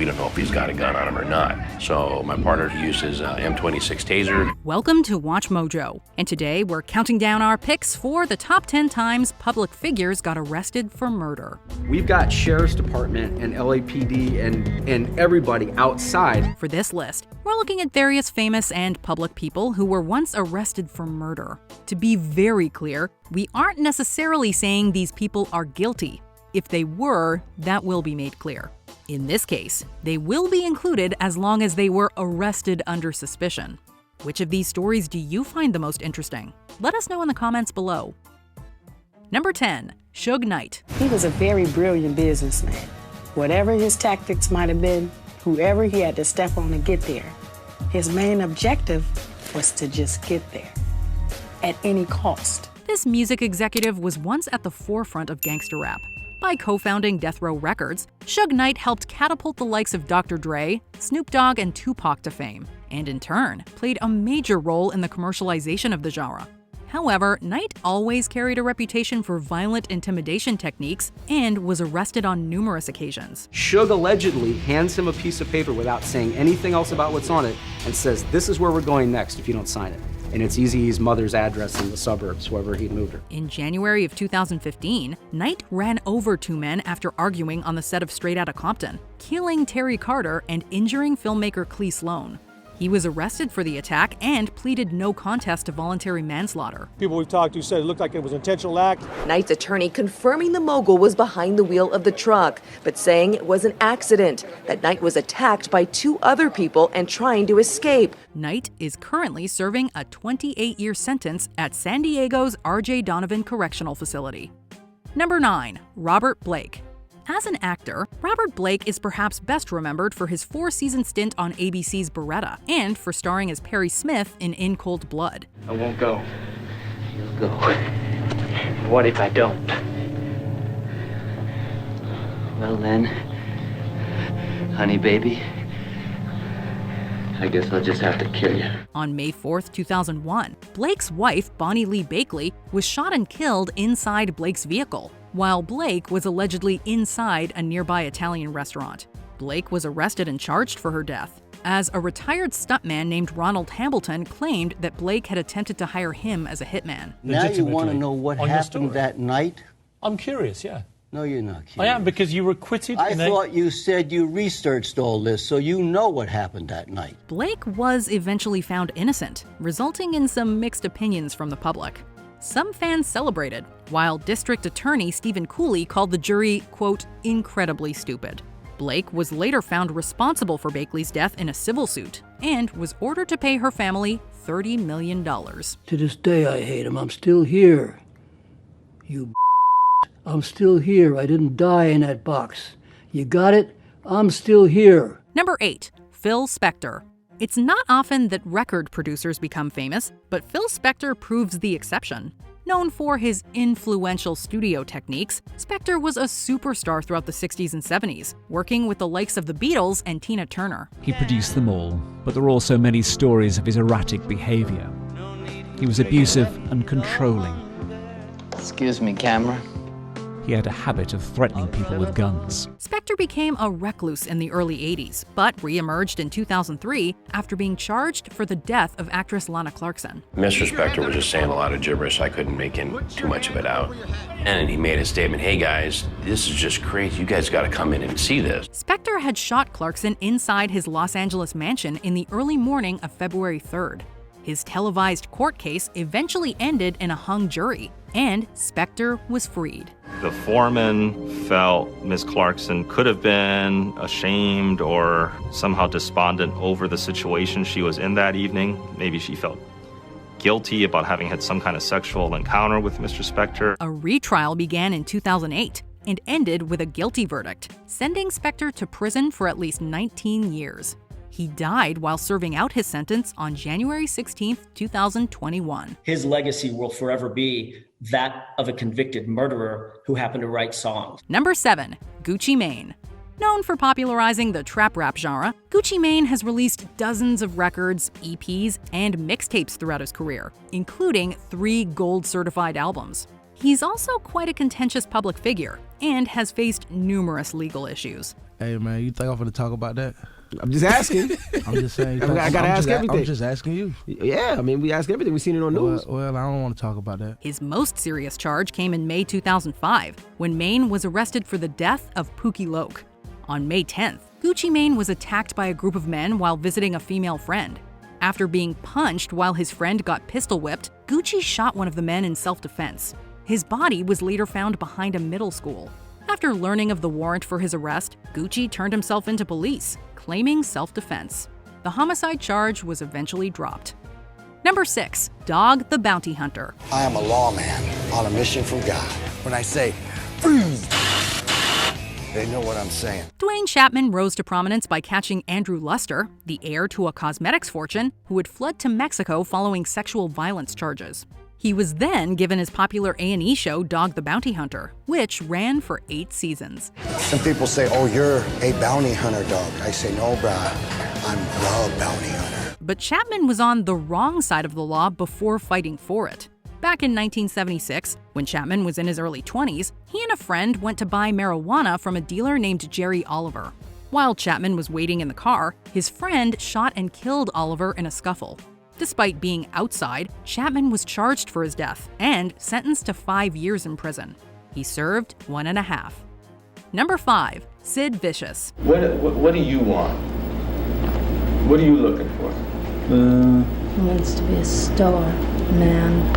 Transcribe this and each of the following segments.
We don't know if he's got a gun on him or not. So my partner used his M26 taser. Welcome to Watch Mojo, and today we're counting down our picks for the top 10 times public figures got arrested for murder. We've got Sheriff's Department and LAPD and everybody outside. For this list, we're looking at various famous and public people who were once arrested for murder. To be very clear, we aren't necessarily saying these people are guilty. If they were, that will be made clear. In this case, they will be included as long as they were arrested under suspicion. Which of these stories do you find the most interesting? Let us know in the comments below. Number 10. Suge Knight. He was a very brilliant businessman. Whatever his tactics might have been, whoever he had to step on to get there, his main objective was to just get there, at any cost. This music executive was once at the forefront of gangster rap. By co-founding Death Row Records, Suge Knight helped catapult the likes of Dr. Dre, Snoop Dogg, and Tupac to fame, and in turn, played a major role in the commercialization of the genre. However, Knight always carried a reputation for violent intimidation techniques and was arrested on numerous occasions. Suge allegedly hands him a piece of paper without saying anything else about what's on it and says, "This is where we're going next if you don't sign it." And it's Eazy-E's mother's address in the suburbs, wherever he'd moved her. In January of 2015, Knight ran over two men after arguing on the set of Straight Outta Compton, killing Terry Carter and injuring filmmaker Clee Sloan. He was arrested for the attack and pleaded no contest to voluntary manslaughter. People we've talked to said it looked like it was an intentional act. Knight's attorney confirming the mogul was behind the wheel of the truck, but saying it was an accident, that Knight was attacked by two other people and trying to escape. Knight is currently serving a 28-year sentence at San Diego's R.J. Donovan Correctional Facility. Number 9. Robert Blake. As an actor, Robert Blake is perhaps best remembered for his 4-season stint on ABC's Beretta and for starring as Perry Smith in Cold Blood. I won't go. You'll go. What if I don't? Well then, honey baby, I guess I'll just have to kill you. On May 4th, 2001, Blake's wife, Bonnie Lee Bakley, was shot and killed inside Blake's vehicle, while Blake was allegedly inside a nearby Italian restaurant. Blake was arrested and charged for her death, as a retired stuntman named Ronald Hambleton claimed that Blake had attempted to hire him as a hitman. Now you want to know what happened that night? I'm curious, yeah. No, you're not curious. I am, because you were acquitted. I thought you said you researched all this, so you know what happened that night. Blake was eventually found innocent, resulting in some mixed opinions from the public. Some fans celebrated, while District Attorney Stephen Cooley called the jury, quote, incredibly stupid. Blake was later found responsible for Bakley's death in a civil suit and was ordered to pay her family $30 million. To this day, I hate him. I'm still here. You I'm still here. I didn't die in that box. You got it? I'm still here. Number 8. Phil Spector. It's not often that record producers become famous, but Phil Spector proves the exception. Known for his influential studio techniques, Spector was a superstar throughout the 60s and 70s, working with the likes of the Beatles and Tina Turner. He produced them all, but there are also many stories of his erratic behavior. He was abusive and controlling. Excuse me, camera. He had a habit of threatening people with guns. Spector became a recluse in the early 80s, but re-emerged in 2003 after being charged for the death of actress Lana Clarkson. Mr. Spector was just saying a lot of gibberish. I couldn't make too much of it out. And he made a statement, hey guys, this is just crazy. You guys got to come in and see this. Spector had shot Clarkson inside his Los Angeles mansion in the early morning of February 3rd. His televised court case eventually ended in a hung jury, and Spector was freed. The foreman felt Ms. Clarkson could have been ashamed or somehow despondent over the situation she was in that evening. Maybe she felt guilty about having had some kind of sexual encounter with Mr. Spector. A retrial began in 2008 and ended with a guilty verdict, sending Spector to prison for at least 19 years. He died while serving out his sentence on January 16, 2021. His legacy will forever be that of a convicted murderer who happened to write songs. Number 7. Gucci Mane. Known for popularizing the trap rap genre, Gucci Mane has released dozens of records, EPs, and mixtapes throughout his career, including 3 gold-certified albums. He's also quite a contentious public figure and has faced numerous legal issues. Hey, man, you think I'm gonna talk about that? I'm just asking. I'm just saying. I gotta ask everything. I'm just asking you. Yeah, I mean, we ask everything. We've seen it on news. Well, I don't want to talk about that. His most serious charge came in May 2005, when Maine was arrested for the death of Pookie Loke. On May 10th, Gucci Mane was attacked by a group of men while visiting a female friend. After being punched while his friend got pistol whipped, Gucci shot one of the men in self-defense. His body was later found behind a middle school. After learning of the warrant for his arrest, Gucci turned himself into police, claiming self-defense. The homicide charge was eventually dropped. Number 6, Dog the Bounty Hunter. I am a lawman on a mission from God. When I say, freeze, they know what I'm saying. Dwayne Chapman rose to prominence by catching Andrew Luster, the heir to a cosmetics fortune, who had fled to Mexico following sexual violence charges. He was then given his popular A&E show Dog the Bounty Hunter, which ran for 8 seasons. Some people say, oh, you're a bounty hunter, dog. I say, no, brah, I'm the bounty hunter. But Chapman was on the wrong side of the law before fighting for it. Back in 1976, when Chapman was in his early 20s, he and a friend went to buy marijuana from a dealer named Jerry Oliver. While Chapman was waiting in the car, his friend shot and killed Oliver in a scuffle. Despite being outside, Chapman was charged for his death and sentenced to 5 years in prison. He served 1.5. Number 5, Sid Vicious. What do you want? What are you looking for? He wants to be a star, man.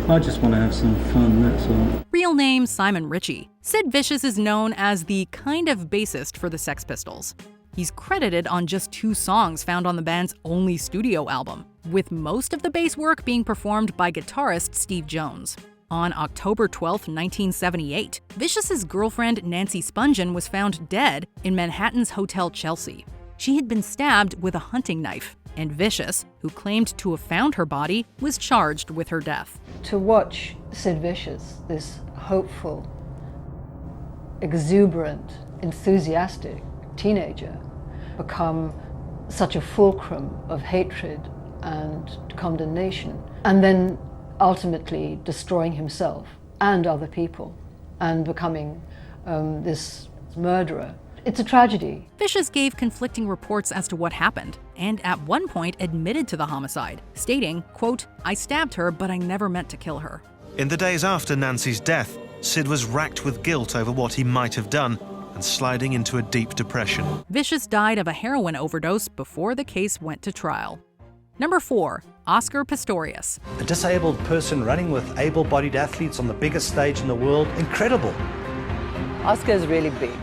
I just want to have some fun, that's all. Real name Simon Ritchie. Sid Vicious is known as the kind of bassist for the Sex Pistols. He's credited on just 2 songs found on the band's only studio album, with most of the bass work being performed by guitarist Steve Jones. On October 12, 1978, Vicious's girlfriend Nancy Spungen was found dead in Manhattan's Hotel Chelsea. She had been stabbed with a hunting knife, and Vicious, who claimed to have found her body, was charged with her death. To watch Sid Vicious, this hopeful, exuberant, enthusiastic teenager, become such a fulcrum of hatred and condemnation, and then ultimately destroying himself and other people and becoming this murderer. It's a tragedy. Vicious gave conflicting reports as to what happened, and at one point admitted to the homicide, stating, quote, "I stabbed her, but I never meant to kill her." In the days after Nancy's death, Sid was racked with guilt over what he might have done and sliding into a deep depression. Vicious died of a heroin overdose before the case went to trial. Number 4, Oscar Pistorius. A disabled person running with able-bodied athletes on the biggest stage in the world. Incredible. Oscar is really big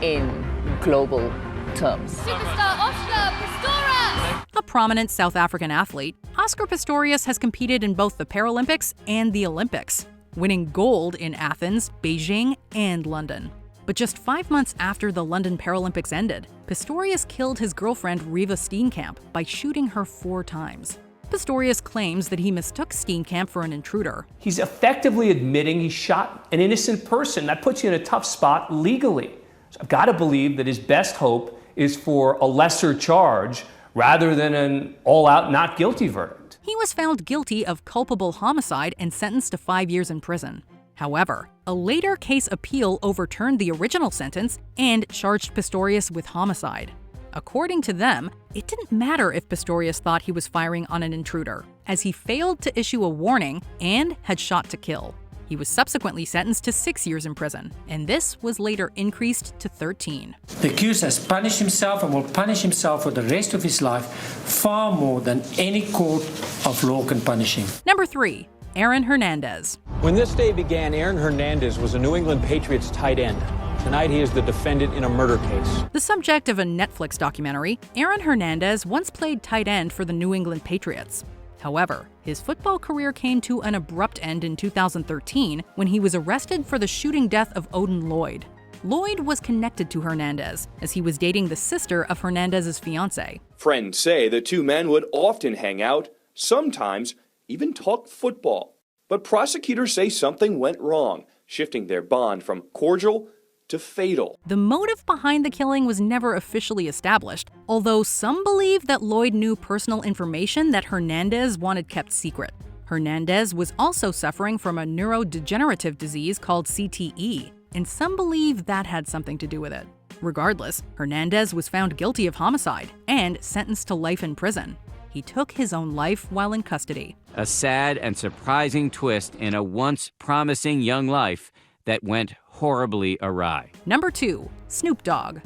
in global terms. Superstar Oscar Pistorius! A prominent South African athlete, Oscar Pistorius has competed in both the Paralympics and the Olympics, winning gold in Athens, Beijing, and London. But just 5 months after the London Paralympics ended, Pistorius killed his girlfriend Riva Steenkamp by shooting her 4 times. Pistorius claims that he mistook Steenkamp for an intruder. He's effectively admitting he shot an innocent person. That puts you in a tough spot legally. So I've got to believe that his best hope is for a lesser charge rather than an all-out not guilty verdict. He was found guilty of culpable homicide and sentenced to 5 years in prison. However, a later case appeal overturned the original sentence and charged Pistorius with homicide. According to them, it didn't matter if Pistorius thought he was firing on an intruder, as he failed to issue a warning and had shot to kill. He was subsequently sentenced to 6 years in prison, and this was later increased to 13. The accused has punished himself and will punish himself for the rest of his life far more than any court of law can punish him. Number 3, Aaron Hernandez. When this day began, Aaron Hernandez was a New England Patriots tight end. Tonight, he is the defendant in a murder case. The subject of a Netflix documentary, Aaron Hernandez once played tight end for the New England Patriots. However, his football career came to an abrupt end in 2013 when he was arrested for the shooting death of Odin Lloyd. Lloyd was connected to Hernandez, as he was dating the sister of Hernandez's fiancée. Friends say the 2 men would often hang out, sometimes even talk football. But prosecutors say something went wrong, shifting their bond from cordial to fatal. The motive behind the killing was never officially established, although some believe that Lloyd knew personal information that Hernandez wanted kept secret. Hernandez was also suffering from a neurodegenerative disease called CTE, and some believe that had something to do with it. Regardless, Hernandez was found guilty of homicide and sentenced to life in prison. He took his own life while in custody. A sad and surprising twist in a once promising young life that went horribly awry. Number 2, Snoop Dogg.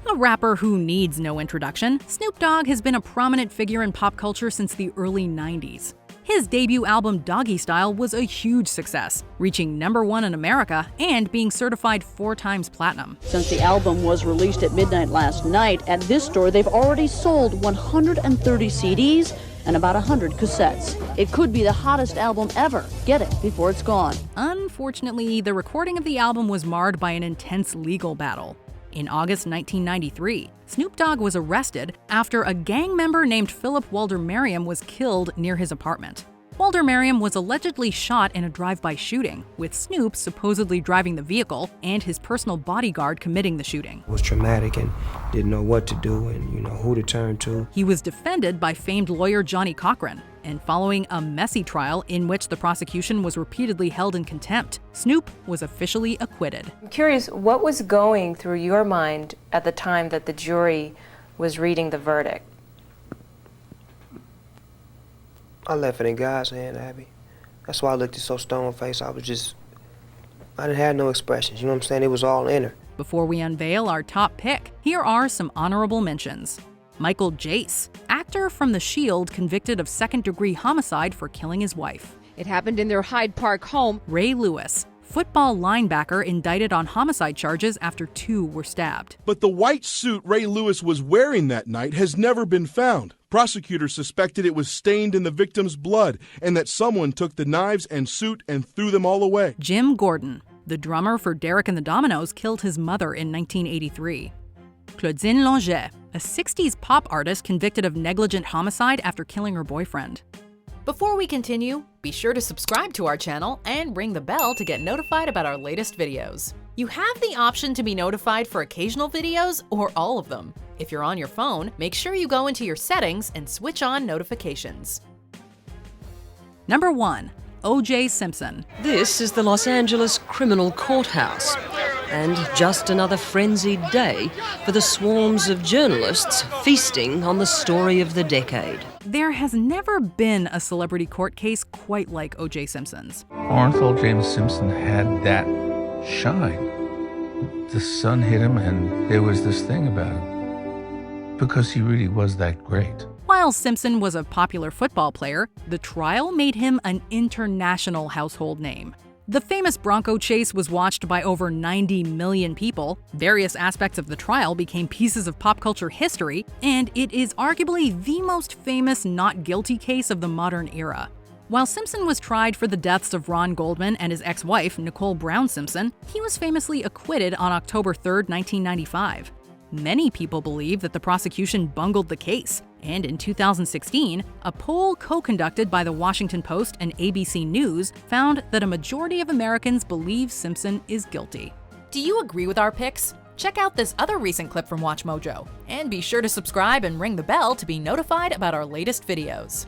A rapper who needs no introduction, Snoop Dogg has been a prominent figure in pop culture since the early 90s. His debut album Doggy Style was a huge success, reaching #1 in America and being certified 4 times platinum. Since the album was released at midnight last night, at this store they've already sold 130 CDs and about 100 cassettes. It could be the hottest album ever. Get it before it's gone. Unfortunately, the recording of the album was marred by an intense legal battle. In August 1993, Snoop Dogg was arrested after a gang member named Philip Walder Merriam was killed near his apartment. Walder Merriam was allegedly shot in a drive-by shooting, with Snoop supposedly driving the vehicle and his personal bodyguard committing the shooting. It was traumatic and didn't know what to do and, who to turn to. He was defended by famed lawyer Johnny Cochran, and following a messy trial in which the prosecution was repeatedly held in contempt, Snoop was officially acquitted. I'm curious, what was going through your mind at the time that the jury was reading the verdict? I left it in God's hand, Abby. That's why I looked so stone-faced. I didn't have no expressions, you know what I'm saying? It was all inner. Before we unveil our top pick, here are some honorable mentions. Michael Jace, actor from The Shield convicted of second-degree homicide for killing his wife. It happened in their Hyde Park home. Ray Lewis, football linebacker indicted on homicide charges after 2 were stabbed. But the white suit Ray Lewis was wearing that night has never been found. Prosecutors suspected it was stained in the victim's blood and that someone took the knives and suit and threw them all away. Jim Gordon, the drummer for Derek and the Dominos, killed his mother in 1983. Claudine Longet, a 60s pop artist convicted of negligent homicide after killing her boyfriend. Before we continue, be sure to subscribe to our channel and ring the bell to get notified about our latest videos. You have the option to be notified for occasional videos or all of them. If you're on your phone, make sure you go into your settings and switch on notifications. Number 1, O.J. Simpson. This is the Los Angeles criminal courthouse, and just another frenzied day for the swarms of journalists feasting on the story of the decade. There has never been a celebrity court case quite like O.J. Simpson's. Orenthal James Simpson had that shine. The sun hit him and there was this thing about him because he really was that great. While Simpson was a popular football player, the trial made him an international household name. The famous Bronco chase was watched by over 90 million people, various aspects of the trial became pieces of pop culture history, and it is arguably the most famous not guilty case of the modern era. While Simpson was tried for the deaths of Ron Goldman and his ex-wife, Nicole Brown Simpson, he was famously acquitted on October 3, 1995. Many people believe that the prosecution bungled the case, and in 2016, a poll co-conducted by the Washington Post and ABC News found that a majority of Americans believe Simpson is guilty. Do you agree with our picks? Check out this other recent clip from WatchMojo, and be sure to subscribe and ring the bell to be notified about our latest videos.